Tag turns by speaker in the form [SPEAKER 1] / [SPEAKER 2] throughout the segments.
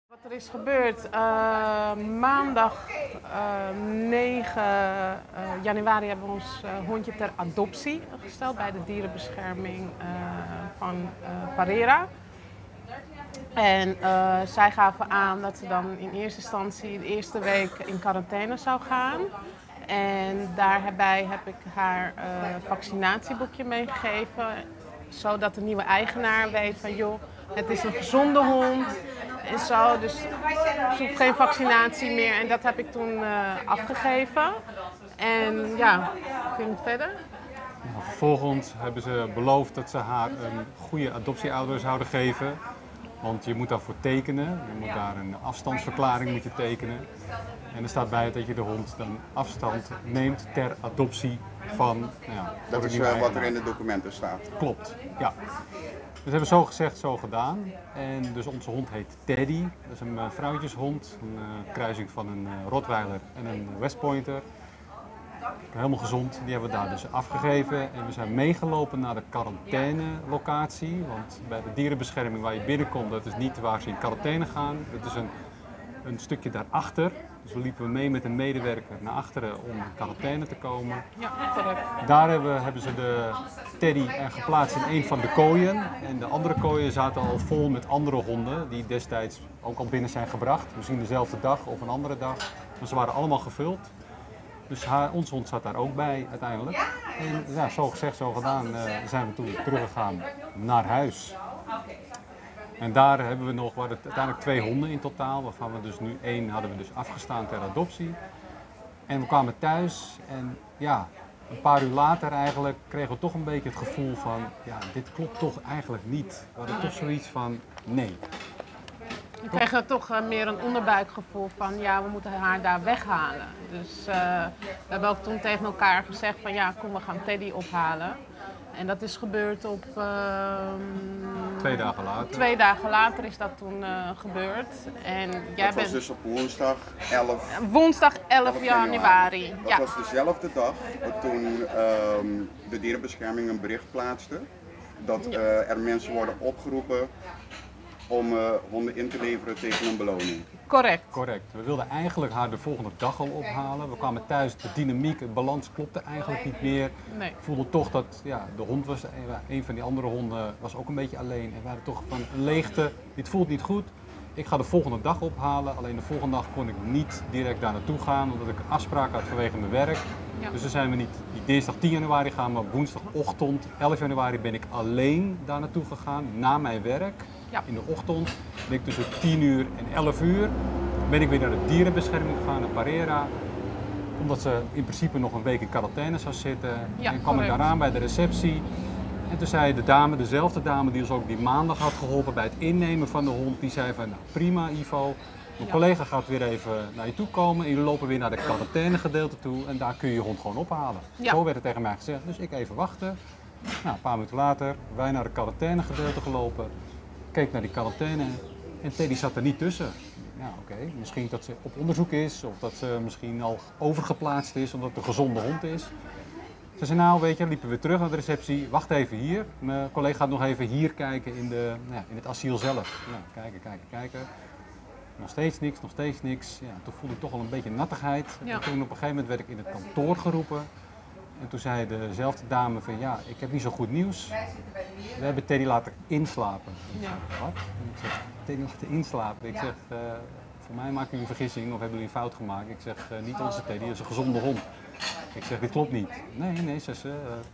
[SPEAKER 1] Wat er is gebeurd, maandag 9 januari hebben we ons hondje ter adoptie gesteld bij de dierenbescherming van Parera. En zij gaven aan dat ze dan in eerste instantie de eerste week in quarantaine zou gaan. En daarbij heb ik haar vaccinatieboekje meegegeven, zodat de nieuwe eigenaar weet van joh, het is een gezonde hond. En zo, dus ze hoeft geen vaccinatie meer en dat heb ik toen afgegeven. En ja, ging het verder?
[SPEAKER 2] Nou, vervolgens hebben ze beloofd dat ze haar een goede adoptieouder zouden geven. Want je moet daarvoor tekenen, je moet daar een afstandsverklaring moet je tekenen. En er staat bij dat je de hond dan afstand neemt ter adoptie van... Nou ja,
[SPEAKER 3] dat is wat er in de documenten staat.
[SPEAKER 2] Klopt, ja. Dus hebben we zo gezegd, zo gedaan. En dus onze hond heet Teddy. Dat is een vrouwtjeshond, een kruising van een Rottweiler en een West Pointer. Helemaal gezond, die hebben we daar dus afgegeven. En we zijn meegelopen naar de quarantainelocatie. Want bij de dierenbescherming waar je binnenkomt, dat is niet waar ze in quarantaine gaan. Dat is een stukje daarachter. Dus we liepen mee met een medewerker naar achteren om in quarantaine te komen.
[SPEAKER 1] Ja, correct.
[SPEAKER 2] Daar hebben ze de Teddy geplaatst in een van de kooien. En de andere kooien zaten al vol met andere honden die destijds ook al binnen zijn gebracht. Misschien dezelfde dag of een andere dag. Maar ze waren allemaal gevuld. Dus onze hond zat daar ook bij uiteindelijk. En ja, zo gezegd, zo gedaan zijn we toen teruggegaan naar huis. En daar hebben we nog, we hadden uiteindelijk 2 honden in totaal, waarvan we dus nu 1 hadden we dus afgestaan ter adoptie. En we kwamen thuis en ja, een paar uur later eigenlijk kregen we toch een beetje het gevoel van, ja, dit klopt toch eigenlijk niet. We hadden toch zoiets van, nee.
[SPEAKER 1] We kregen toch meer een onderbuikgevoel van ja, we moeten haar daar weghalen. Dus we hebben ook toen tegen elkaar gezegd van ja, kom we gaan Teddy ophalen. En dat is gebeurd op...
[SPEAKER 2] 2 dagen later.
[SPEAKER 1] 2 dagen later is dat toen gebeurd. En jij
[SPEAKER 3] dat was dus op woensdag 11
[SPEAKER 1] januari.
[SPEAKER 3] Dat
[SPEAKER 1] ja.
[SPEAKER 3] was dezelfde dag toen de dierenbescherming een bericht plaatste dat er mensen worden opgeroepen om honden in te leveren tegen een beloning.
[SPEAKER 1] Correct.
[SPEAKER 2] Correct. We wilden eigenlijk haar de volgende dag al ophalen. We kwamen thuis, de dynamiek, het balans klopte eigenlijk niet meer.
[SPEAKER 1] Nee.
[SPEAKER 2] Ik voelde toch dat ja, de hond was, een van die andere honden was ook een beetje alleen. En we hadden toch van een leegte, dit voelt niet goed. Ik ga de volgende dag ophalen, alleen de volgende dag kon ik niet direct daar naartoe gaan, omdat ik een afspraak had vanwege mijn werk. Ja. Dus dan zijn we niet die dinsdag 10 januari gaan, maar woensdagochtend 11 januari ben ik alleen daar naartoe gegaan, na mijn werk. Ja. In de ochtend ben ik tussen 10 uur en 11 uur ben ik weer naar de dierenbescherming gegaan, naar Parera. Omdat ze in principe nog een week in quarantaine zou zitten. Ja, en kwam ik daaraan bij de receptie. En toen zei de dame, dezelfde dame die ons ook die maandag had geholpen bij het innemen van de hond, die zei van nou, prima Ivo, mijn collega gaat weer even naar je toe komen en jullie lopen weer naar de quarantainegedeelte toe en daar kun je je hond gewoon ophalen. Ja. Zo werd het tegen mij gezegd, dus ik even wachten. Nou, een paar minuten later, wij naar de quarantainegedeelte gelopen, keek naar die quarantaine en Teddy zat er niet tussen. Ja, oké. Misschien dat ze op onderzoek is of dat ze misschien al overgeplaatst is omdat het een gezonde hond is. Ze zei nou, weet je, liepen we weer terug naar de receptie. Wacht even hier. Mijn collega gaat nog even hier kijken in het asiel zelf. Nou, kijken. Nog steeds niks, nog steeds niks. Ja, toen voelde ik toch al een beetje nattigheid. Ja. En toen op een gegeven moment werd ik in het kantoor geroepen. En toen zei dezelfde dame van ja, ik heb niet zo goed nieuws. We hebben Teddy laten inslapen. Ja. Wat? En ik zeg, Teddy laten inslapen? Ik zeg, voor mij maken jullie een vergissing of hebben jullie een fout gemaakt. Ik zeg, niet onze Teddy, dat is een gezonde hond. Ik zeg, dit klopt niet. Nee, zegt ze,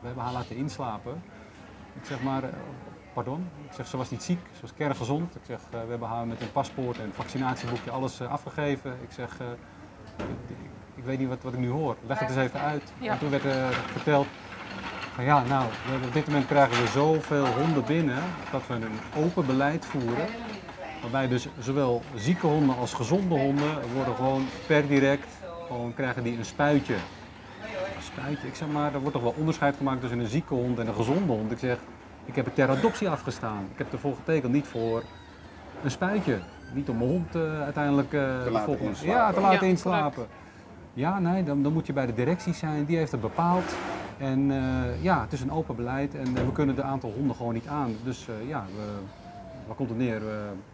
[SPEAKER 2] we hebben haar laten inslapen. Ik zeg maar, pardon? Ik zeg, ze was niet ziek, ze was kerngezond. Ik zeg, we hebben haar met een paspoort en vaccinatieboekje alles afgegeven. Ik zeg, ik weet niet wat ik nu hoor. Leg het eens even uit. Ja. En toen werd verteld, van ja, nou, op dit moment krijgen we zoveel honden binnen dat we een open beleid voeren. Waarbij dus zowel zieke honden als gezonde honden worden gewoon per direct, gewoon krijgen die een spuitje. Ik zeg maar, er wordt toch wel onderscheid gemaakt tussen een zieke hond en een gezonde hond. Ik zeg, ik heb het ter adoptie afgestaan. Ik heb ervoor getekend, niet voor een spuitje. Niet om mijn hond uiteindelijk
[SPEAKER 3] te
[SPEAKER 2] laten inslapen. Ja, nee, dan moet je bij de directie zijn. Die heeft het bepaald. En ja, het is een open beleid en we kunnen de aantal honden gewoon niet aan. Dus ja, waar komt het neer?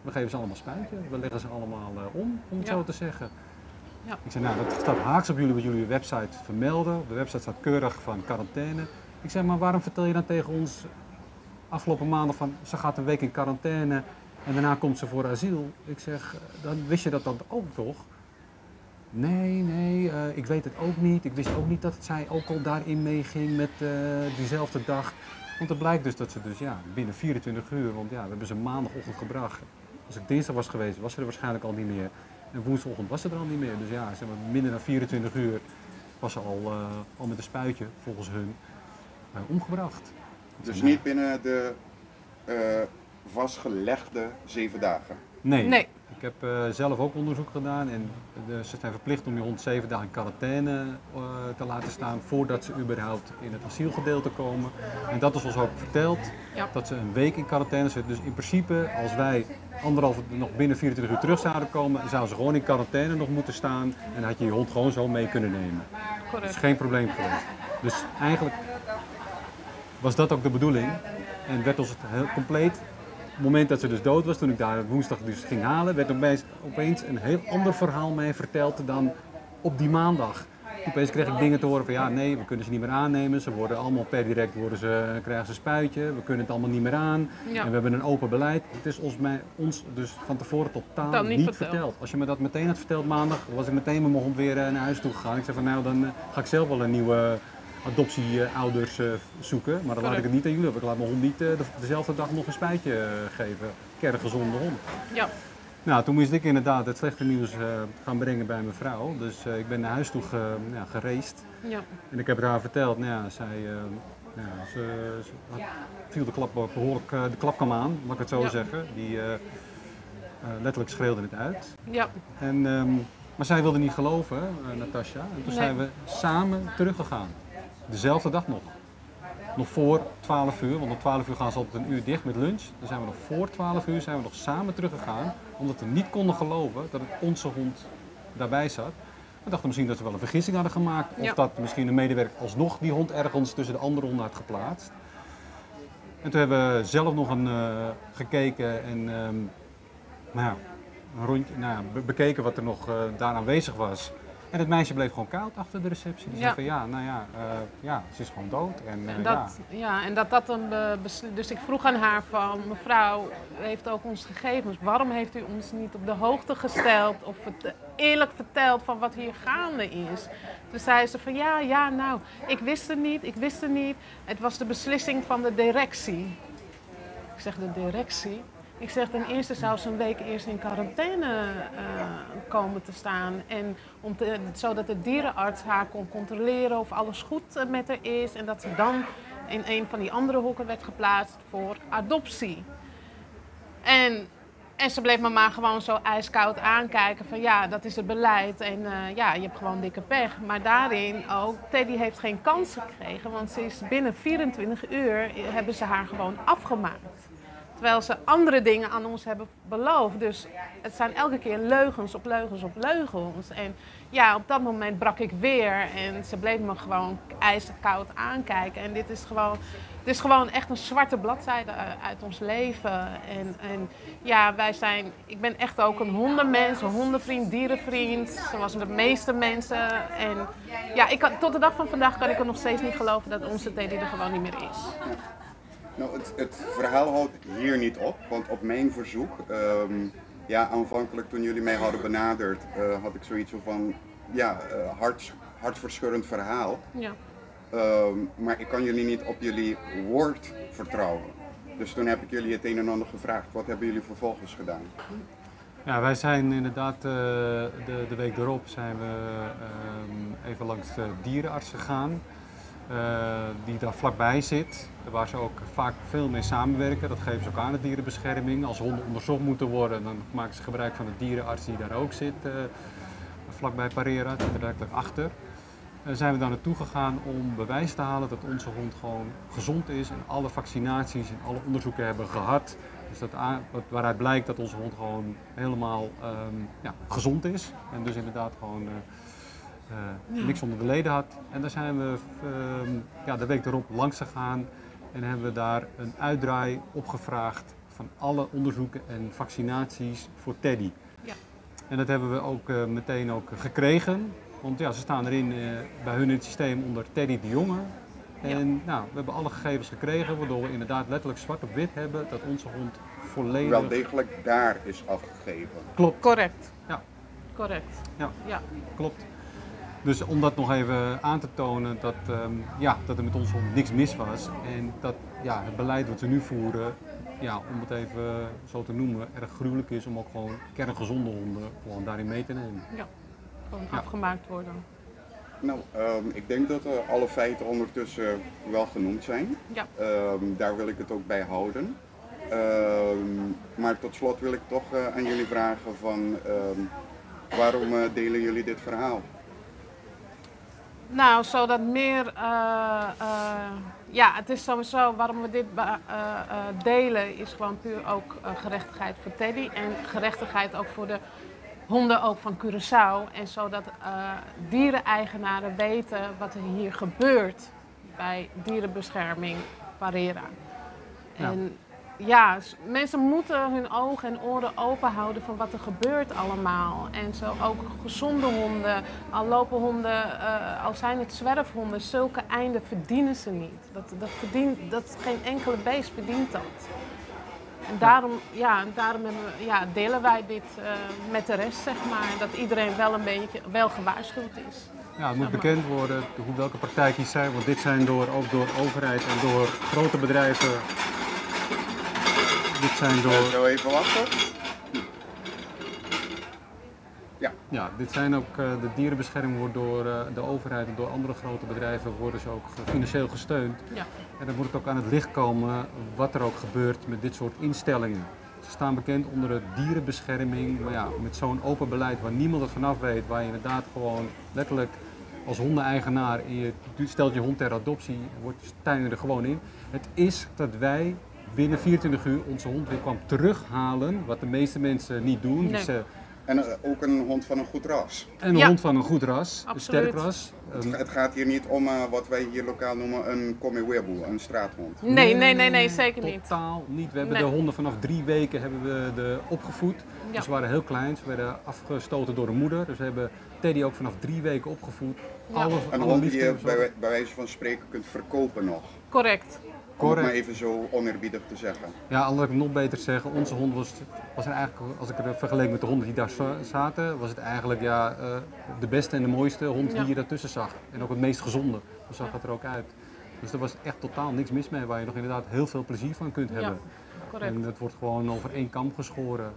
[SPEAKER 2] We geven ze allemaal spuitje, we leggen ze allemaal om het zo te zeggen.
[SPEAKER 1] Ja.
[SPEAKER 2] Ik zei, nou, dat staat haaks op wat jullie website vermelden. Op de website staat keurig van quarantaine. Ik zei, maar waarom vertel je dan tegen ons afgelopen maandag van ze gaat een week in quarantaine en daarna komt ze voor asiel? Ik zeg, dan wist je dat dan ook toch? Nee, ik weet het ook niet. Ik wist ook niet dat zij ook al daarin meeging met diezelfde dag. Want het blijkt dus dat ze dus binnen 24 uur, want we hebben ze maandagochtend gebracht. Als ik dinsdag was geweest, was ze er waarschijnlijk al niet meer. En woensdagochtend was ze er al niet meer. Dus zeg maar, minder dan 24 uur was ze al met een spuitje, volgens hun, omgebracht.
[SPEAKER 3] Dus niet binnen de vastgelegde 7 dagen?
[SPEAKER 2] Nee. Ik heb zelf ook onderzoek gedaan en ze zijn verplicht om je hond 7 dagen in quarantaine te laten staan voordat ze überhaupt in het asielgedeelte komen. En dat is ons ook verteld, dat ze een week in quarantaine zitten. Dus in principe, als wij nog binnen 24 uur terug zouden komen, zouden ze gewoon in quarantaine nog moeten staan en dan had je je hond gewoon zo mee kunnen nemen.
[SPEAKER 1] Correct.
[SPEAKER 2] Dat is geen probleem geweest. Dus eigenlijk was dat ook de bedoeling en werd ons het heel compleet. Op het moment dat ze dus dood was, toen ik daar woensdag dus ging halen, werd opeens een heel ander verhaal mij verteld dan op die maandag. Opeens kreeg ik dingen te horen van nee, we kunnen ze niet meer aannemen. Ze worden allemaal per direct krijgen ze een spuitje, we kunnen het allemaal niet meer aan. Ja. En we hebben een open beleid. Het is ons dus van tevoren totaal niet verteld. Als je me dat meteen had verteld maandag, was ik meteen met mijn hond weer naar huis toe gegaan. Ik zei van dan ga ik zelf wel een nieuwe adoptieouders zoeken, maar dan laat ik het niet aan jullie. Ik laat mijn hond niet dezelfde dag nog een spuitje geven. Kerngezonde hond. Ja. Nou, toen moest ik inderdaad het slechte nieuws gaan brengen bij mijn vrouw. Dus ik ben naar huis toe gereisd. Ja. En ik heb haar verteld, ze viel de klap behoorlijk de klapkam aan, mag ik het zo zeggen. Die letterlijk schreeuwde het uit. Ja. En, maar zij wilde niet geloven, Natasja. En toen zijn we samen teruggegaan. Dezelfde dag nog. Nog voor 12 uur, want om 12 uur gaan ze altijd een uur dicht met lunch. Dan zijn we nog voor 12 uur zijn we nog samen teruggegaan, omdat we niet konden geloven dat het onze hond daarbij zat. We dachten misschien dat ze wel een vergissing hadden gemaakt, of dat misschien een medewerker alsnog die hond ergens tussen de andere honden had geplaatst. En toen hebben we zelf nog gekeken en een rondje, bekeken wat er nog daar aanwezig was. En het meisje bleef gewoon koud achter de receptie. Die zei van ze is gewoon dood.
[SPEAKER 1] En dat een dus ik vroeg aan haar van, mevrouw, u heeft ook ons gegevens. Waarom heeft u ons niet op de hoogte gesteld of eerlijk verteld van wat hier gaande is? Toen zei ze van nou, ik wist het niet. Het was de beslissing van de directie. Ik zeg, de directie? Ik zeg, ten eerste zou ze een week eerst in quarantaine komen te staan. En zodat de dierenarts haar kon controleren of alles goed met haar is. En dat ze dan in een van die andere hoeken werd geplaatst voor adoptie. En ze bleef me maar gewoon zo ijskoud aankijken van dat is het beleid. En je hebt gewoon dikke pech. Maar daarin ook, Teddy heeft geen kans gekregen. Want ze is binnen 24 uur hebben ze haar gewoon afgemaakt. Terwijl ze andere dingen aan ons hebben beloofd. Dus het zijn elke keer leugens op leugens op leugens. En op dat moment brak ik weer. En ze bleef me gewoon ijskoud aankijken. En dit is gewoon echt een zwarte bladzijde uit ons leven. Ik ben echt ook een hondenmens, een hondenvriend, dierenvriend. Zoals de meeste mensen. En tot de dag van vandaag kan ik er nog steeds niet geloven dat onze Teddy er gewoon niet meer is.
[SPEAKER 3] Nou, het verhaal houdt hier niet op, want op mijn verzoek, aanvankelijk toen jullie mij hadden benaderd, had ik zoiets van, hartverscheurend verhaal. Ja. Maar ik kan jullie niet op jullie woord vertrouwen. Dus toen heb ik jullie het een en ander gevraagd. Wat hebben jullie vervolgens gedaan?
[SPEAKER 2] Ja, wij zijn inderdaad de week erop zijn we even langs de dierenarts gegaan. Die daar vlakbij zit, waar ze ook vaak veel mee samenwerken. Dat geven ze ook aan de dierenbescherming. Als honden onderzocht moeten worden, dan maken ze gebruik van de dierenarts die daar ook zit, vlakbij Parera, direct achter. Zijn we daar naartoe gegaan om bewijs te halen dat onze hond gewoon gezond is en alle vaccinaties en alle onderzoeken hebben gehad. Dus waaruit blijkt dat onze hond gewoon helemaal gezond is en dus inderdaad gewoon niks onder de leden had. En daar zijn we de week erop langs gegaan en hebben we daar een uitdraai opgevraagd van alle onderzoeken en vaccinaties voor Teddy.
[SPEAKER 1] Ja.
[SPEAKER 2] En dat hebben we ook meteen ook gekregen. Want ja, ze staan erin bij hun in het systeem onder Teddy de Jonge. En nou, we hebben alle gegevens gekregen, waardoor we inderdaad letterlijk zwart op wit hebben dat onze hond volledig...
[SPEAKER 3] Wel degelijk daar is afgegeven.
[SPEAKER 2] Klopt.
[SPEAKER 1] Correct.
[SPEAKER 2] Ja.
[SPEAKER 1] Correct.
[SPEAKER 2] Ja.
[SPEAKER 1] Ja.
[SPEAKER 2] Klopt. Dus om dat nog even aan te tonen dat, dat er met onze hond niks mis was. En dat het beleid wat we nu voeren, om het even zo te noemen, erg gruwelijk is om ook gewoon kerngezonde honden gewoon daarin mee te nemen.
[SPEAKER 1] Ja. Gewoon afgemaakt worden.
[SPEAKER 3] Nou, ik denk dat alle feiten ondertussen wel genoemd zijn.
[SPEAKER 1] Ja.
[SPEAKER 3] Daar wil ik het ook bij houden. Maar tot slot wil ik toch aan jullie vragen van waarom delen jullie dit verhaal?
[SPEAKER 1] Nou, zodat meer, het is sowieso waarom we dit delen, is gewoon puur ook gerechtigheid voor Teddy en gerechtigheid ook voor de honden ook van Curaçao. En zodat diereneigenaren weten wat er hier gebeurt bij dierenbescherming Parera. En mensen moeten hun ogen en oren open houden van wat er gebeurt allemaal. En zo ook gezonde honden, al lopen honden, al zijn het zwerfhonden, zulke einden verdienen ze niet. Geen enkele beest verdient dat. En daarom delen wij dit met de rest, zeg maar, dat iedereen wel een beetje gewaarschuwd is.
[SPEAKER 2] Ja, het moet bekend worden welke praktijken hier zijn, want dit zijn ook door overheid en door grote bedrijven. Dit zijn door...
[SPEAKER 3] Zo even wachten.
[SPEAKER 2] Ja, dit zijn ook de dierenbescherming wordt door de overheid en door andere grote bedrijven worden ze ook financieel gesteund.
[SPEAKER 1] Ja.
[SPEAKER 2] En dan moet het ook aan het licht komen wat er ook gebeurt met dit soort instellingen. Ze staan bekend onder de dierenbescherming, maar met zo'n open beleid waar niemand het vanaf weet, waar je inderdaad gewoon letterlijk als hondeneigenaar en je stelt je hond ter adoptie, tuin je er gewoon in. Het is dat wij binnen 24 uur onze hond weer kwam terughalen, wat de meeste mensen niet doen.
[SPEAKER 1] Nee.
[SPEAKER 2] Dus,
[SPEAKER 3] en ook een hond van een goed ras.
[SPEAKER 2] en een hond van een goed ras,
[SPEAKER 1] absoluut.
[SPEAKER 2] een sterk ras.
[SPEAKER 3] Het gaat hier niet om wat wij hier lokaal noemen een Komiwebu, een straathond.
[SPEAKER 1] Nee, zeker niet.
[SPEAKER 2] Totaal niet. We hebben de honden vanaf 3 weken hebben we opgevoed.
[SPEAKER 1] Ja.
[SPEAKER 2] Ze waren heel klein, ze werden afgestoten door de moeder. Dus we hebben Teddy ook vanaf 3 weken opgevoed.
[SPEAKER 1] Ja.
[SPEAKER 3] Een hond die je bij wijze van spreken kunt verkopen nog.
[SPEAKER 1] Correct.
[SPEAKER 3] Om het maar even zo oneerbiedig te zeggen.
[SPEAKER 2] Ja, al ik nog beter zeggen, onze hond was er eigenlijk, als ik het vergeleek met de honden die daar zaten, was het eigenlijk de beste en de mooiste hond die je daartussen zag. En ook het meest gezonde, zo zag het er ook uit. Dus er was echt totaal niks mis mee, waar je nog inderdaad heel veel plezier van kunt hebben.
[SPEAKER 1] Correct.
[SPEAKER 2] En het wordt gewoon over één kam geschoren.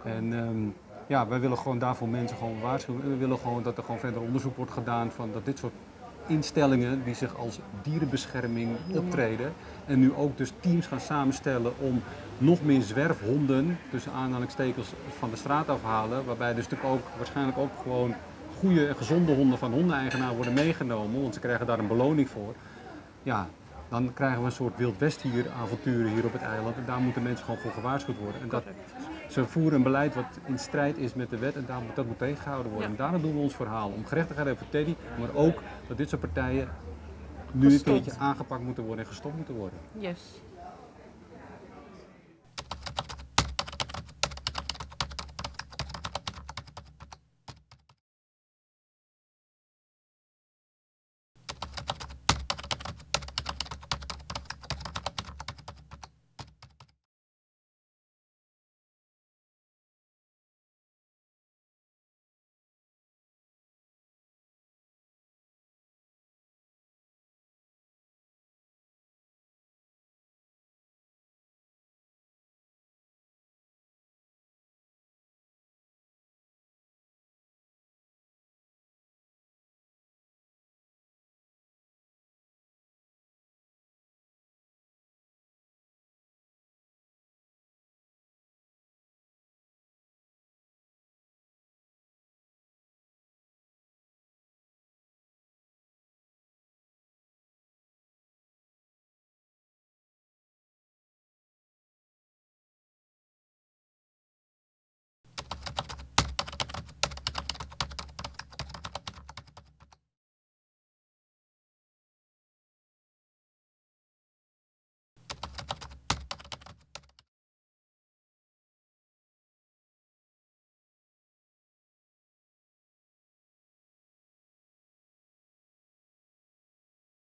[SPEAKER 2] En wij willen gewoon daarvoor mensen gewoon waarschuwen. En we willen gewoon dat er gewoon verder onderzoek wordt gedaan van dat dit soort instellingen die zich als dierenbescherming optreden en nu ook dus teams gaan samenstellen om nog meer zwerfhonden, tussen aanhalingstekens, van de straat afhalen, waarbij dus natuurlijk ook waarschijnlijk ook gewoon goede en gezonde honden van hondeneigenaar worden meegenomen, want ze krijgen daar een beloning voor. Ja, dan krijgen we een soort Wild West hier avonturen hier op het eiland en daar moeten mensen gewoon voor gewaarschuwd worden. En ze voeren een beleid wat in strijd is met de wet en dat moet tegengehouden worden. En daarom doen we ons verhaal om gerechtigheid voor Teddy, maar ook dat dit soort partijen nu een keertje aangepakt moeten worden en gestopt moeten worden.
[SPEAKER 1] Yes.